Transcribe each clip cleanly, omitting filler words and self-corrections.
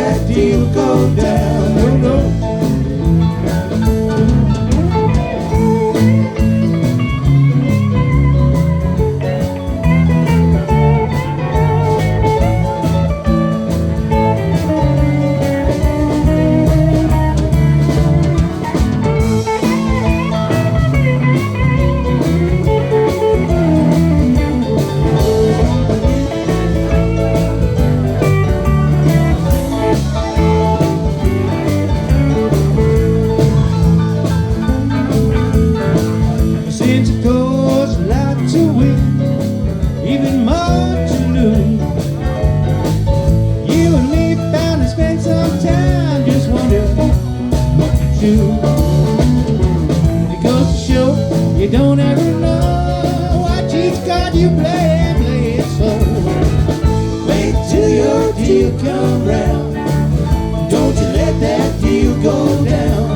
that deal go down. No, no. Since it goes a lot to win, even more to lose. You and me bound to spend some time just wondering what to choose. It goes to show you don't ever know what each card you play, play it slow. Wait till your deal come round. Don't you let that deal go down.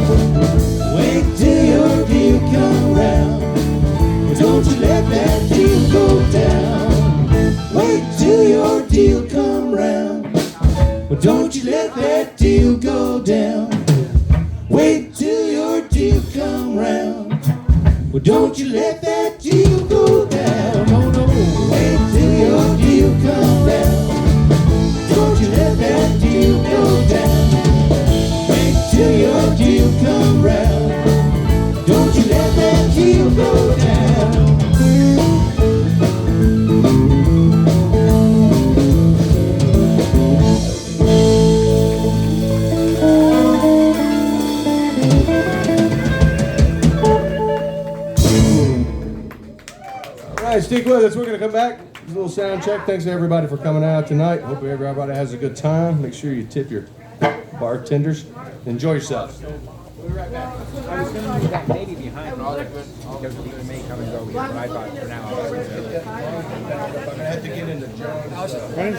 Wait till your deal come round. Don't you let that deal go down. Wait till your deal come round. Well, don't you let that deal go down. Wait till your deal come round. Well, don't you let that deal go down. No, no. Wait till your deal come down. Don't you let that deal go down. Wait till your deal come round. Don't you let that deal go down. All right, stick with us. We're going to come back. A little sound check. Thanks to everybody for coming out tonight. Hope everybody has a good time. Make sure you tip your bartenders. Enjoy yourselves. We'll be right back. I was going to leave that lady behind because people may come and go here, but I thought for now I was going to. I'm going to have to get into John's.